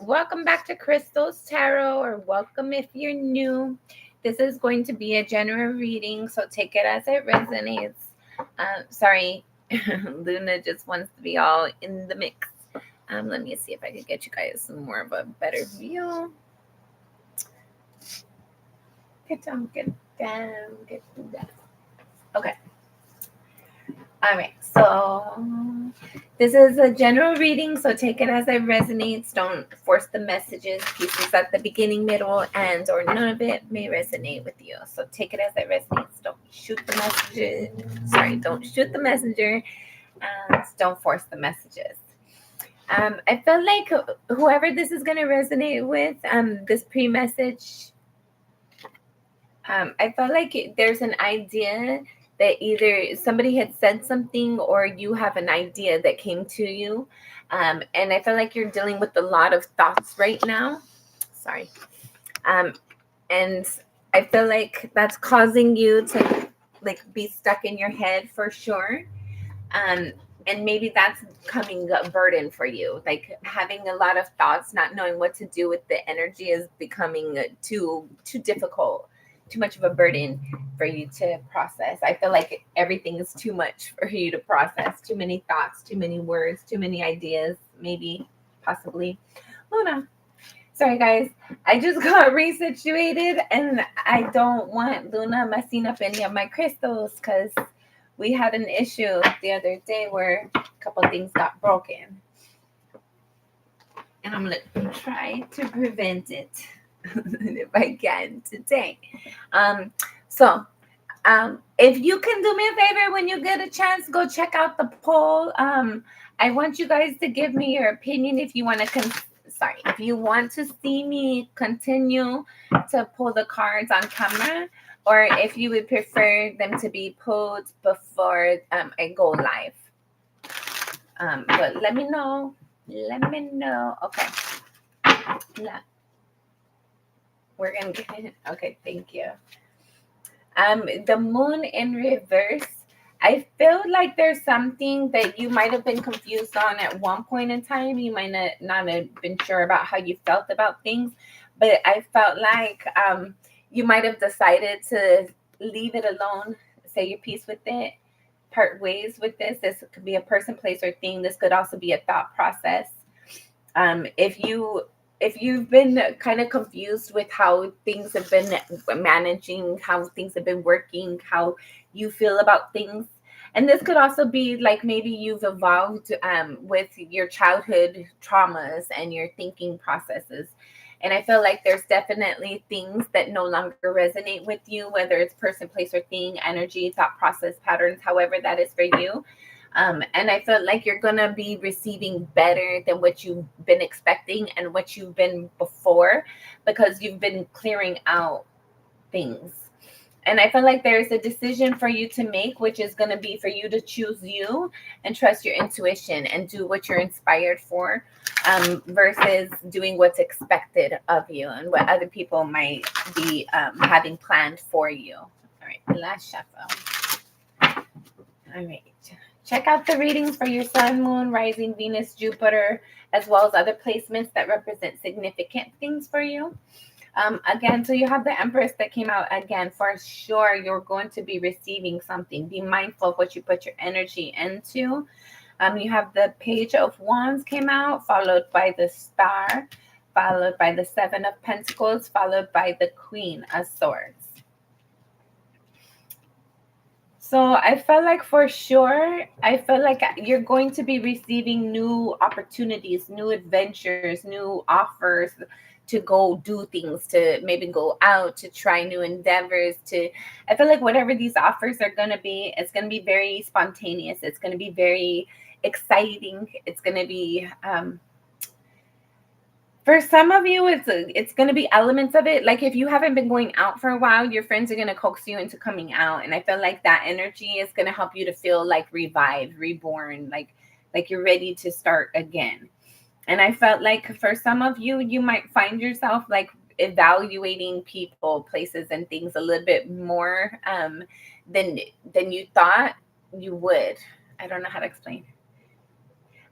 Welcome back to Crystal's Tarot, or welcome if you're new. This is going to be a general reading, so take it as it resonates. Sorry, Luna just wants to be all in the mix. Let me see if I can get you guys some more of a better view. Get down, get down, get down. Okay. All right, so this is a general reading, so take it as it resonates. Don't force the messages. Pieces at the beginning, middle, and or none of it may resonate with you. So take it as it resonates. Don't shoot the messages. Sorry, don't shoot the messenger, and don't force the messages. I feel like whoever this is going to resonate with, this pre-message, I felt like there's an idea that either somebody had said something or you have an idea that came to you. And I feel like you're dealing with a lot of thoughts right now. Sorry. And I feel like that's causing you to like be stuck in your head for sure. Um, and maybe that's becoming a burden for you. Like having a lot of thoughts, not knowing what to do with the energy is becoming too difficult, too much of a burden for you to process. I feel like everything is too much for you to process. Too many thoughts, too many words, too many ideas, maybe, possibly. Luna. Sorry, guys. I just got resituated and I don't want Luna messing up any of my crystals because we had an issue the other day where a couple things got broken. And I'm going to try to prevent it if I can today. So if you can do me a favor when you get a chance, go check out the poll. I want you guys to give me your opinion if you want to if you want to see me continue to pull the cards on camera, or if you would prefer them to be pulled before I go live. But let me know. Let me know. Okay. We're gonna get it. Okay, thank you. The moon in reverse. I feel like there's something that you might have been confused on at one point in time. You might not have been sure about how you felt about things, but I felt like you might have decided to leave it alone, say your piece with it, part ways with this. This could be a person, place, or thing. This could also be a thought process. If you've been kind of confused with how things have been managing, how things have been working, how you feel about things. And this could also be like maybe you've evolved with your childhood traumas and your thinking processes. And I feel like there's definitely things that no longer resonate with you, whether it's person, place, or thing, energy, thought process patterns, however that is for you. And I felt like you're going to be receiving better than what you've been expecting and what you've been before, because you've been clearing out things. And I feel like there's a decision for you to make, which is going to be for you to choose you and trust your intuition and do what you're inspired for, versus doing what's expected of you and what other people might be having planned for you. All right, last shuffle. All right. Check out the readings for your sun, moon, rising, Venus, Jupiter, as well as other placements that represent significant things for you. Again, so you have the Empress that came out again. For sure, you're going to be receiving something. Be mindful of what you put your energy into. You have the Page of Wands came out, followed by the Star, followed by the Seven of Pentacles, followed by the Queen of Swords. So I felt like for sure, I felt like you're going to be receiving new opportunities, new adventures, new offers to go do things, to maybe go out, to try new endeavors. I feel like whatever these offers are going to be, it's going to be very spontaneous. It's going to be very exciting. It's going to be, for some of you, it's going to be elements of it. Like if you haven't been going out for a while, your friends are going to coax you into coming out. And I feel like that energy is going to help you to feel like revived, reborn, like you're ready to start again. And I felt like for some of you, you might find yourself like evaluating people, places, and things a little bit more than you thought you would. I don't know how to explain.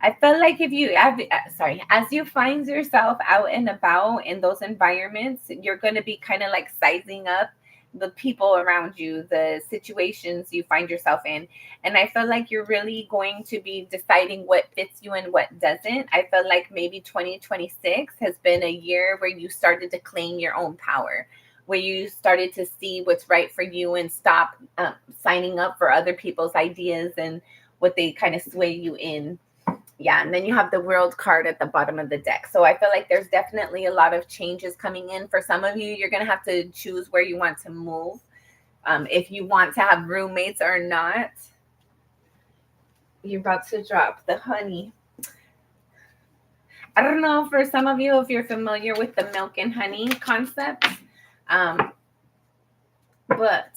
I feel like if you, as you find yourself out and about in those environments, you're going to be kind of like sizing up the people around you, the situations you find yourself in. And I feel like you're really going to be deciding what fits you and what doesn't. I feel like maybe 2026 has been a year where you started to claim your own power, where you started to see what's right for you and stop signing up for other people's ideas and what they kind of sway you in. Yeah, and then you have the world card at the bottom of the deck. So I feel like there's definitely a lot of changes coming in. For some of you, you're going to have to choose where you want to move, if you want to have roommates or not. You're about to drop the honey. I don't know for some of you if you're familiar with the milk and honey concept, but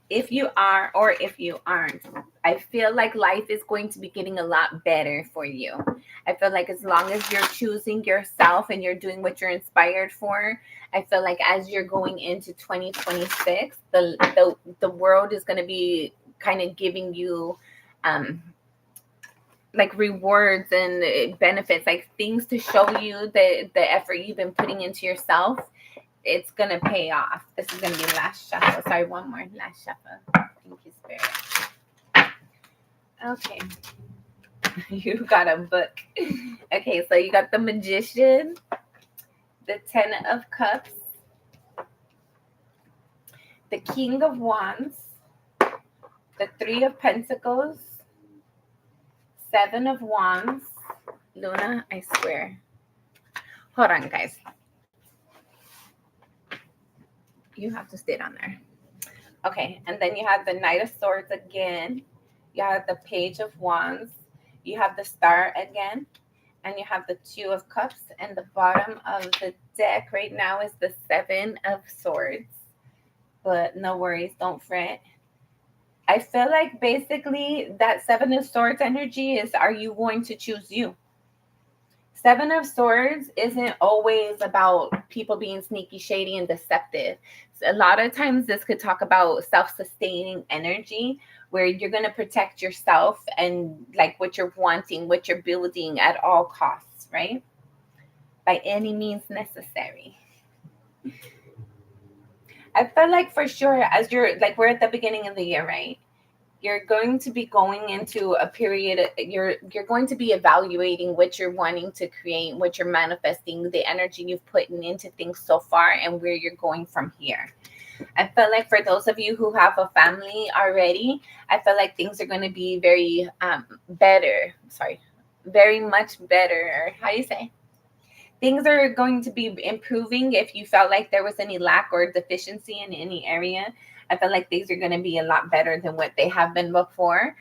if you are or if you aren't, I feel like life is going to be getting a lot better for you. I feel like as long as you're choosing yourself and you're doing what you're inspired for, I feel like as you're going into 2026, the world is going to be kind of giving you like rewards and benefits, like things to show you the effort you've been putting into yourself. It's gonna pay off. This is gonna be last shuffle. Sorry, one more last shuffle. Thank you, Spirit. Okay. You got a book. Okay, so you got the Magician, the Ten of Cups, the King of Wands, the Three of Pentacles, Seven of Wands. Luna, I swear. Hold on, guys. You have to stay down there. Okay, and then you have the Knight of Swords again. You have the Page of Wands. You have the Star again. And you have the Two of Cups. And the bottom of the deck right now is the Seven of Swords. But no worries, don't fret. I feel like basically that Seven of Swords energy is, are you going to choose you? Seven of Swords isn't always about people being sneaky, shady, and deceptive. So a lot of times this could talk about self-sustaining energy, where you're going to protect yourself and like what you're wanting, what you're building at all costs, right? By any means necessary. I feel like for sure, as you're like, we're at the beginning of the year, right? You're going to be going into a period, you're going to be evaluating what you're wanting to create, what you're manifesting, the energy you've put into things so far, and where you're going from here. I feel like for those of you who have a family already, I feel like things are going to be very very much better. How do you say? Things are going to be improving. If you felt like there was any lack or deficiency in any area, I feel like things are going to be a lot better than what they have been before.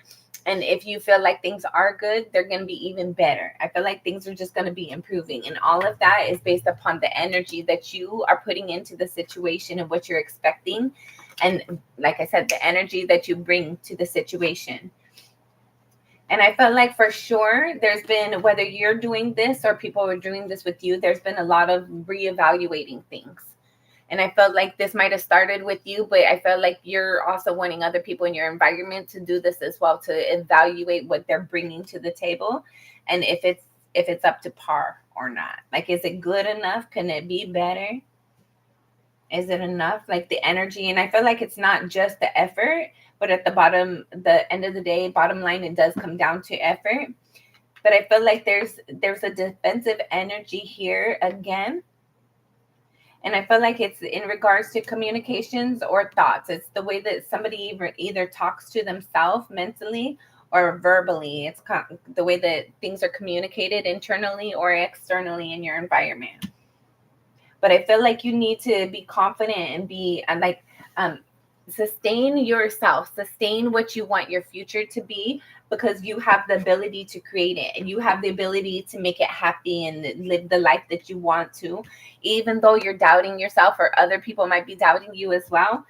And if you feel like things are good, they're going to be even better. I feel like things are just going to be improving. And all of that is based upon the energy that you are putting into the situation and what you're expecting. And like I said, the energy that you bring to the situation. And I felt like for sure there's been, whether you're doing this or people are doing this with you, there's been a lot of reevaluating things. And I felt like this might have started with you, but I felt like you're also wanting other people in your environment to do this as well, to evaluate what they're bringing to the table. And if it's up to par or not. Like, is it good enough? Can it be better? Is it enough? Like the energy. And I feel like it's not just the effort, but at the end of the day, bottom line, it does come down to effort. But I feel like there's a defensive energy here again. And I feel like it's in regards to communications or thoughts. It's the way that somebody either talks to themselves mentally or verbally. It's the way that things are communicated internally or externally in your environment. But I feel like you need to be confident and be sustain yourself, sustain what you want your future to be, because you have the ability to create it and you have the ability to make it happy and live the life that you want to. Even though you're doubting yourself or other people might be doubting you as well,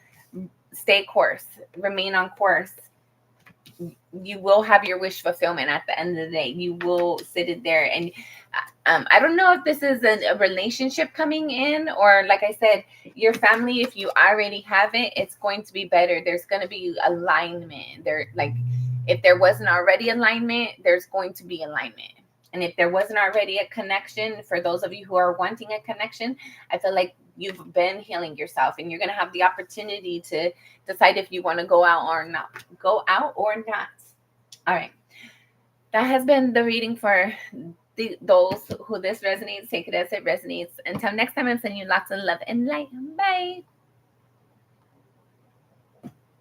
stay course, remain on course. You will have your wish fulfillment at the end of the day. You will sit it there. And I don't know if this is a relationship coming in, or like I said, your family, if you already have it, it's going to be better. There's going to be alignment there. Like If there wasn't already alignment, there's going to be alignment. And if there wasn't already a connection, for those of you who are wanting a connection, I feel like you've been healing yourself, and you're going to have the opportunity to decide if you want to go out or not. Go out or not. All right. That has been the reading for those who this resonates. Take it as it resonates. Until next time, I'm sending you lots of love and light. Bye.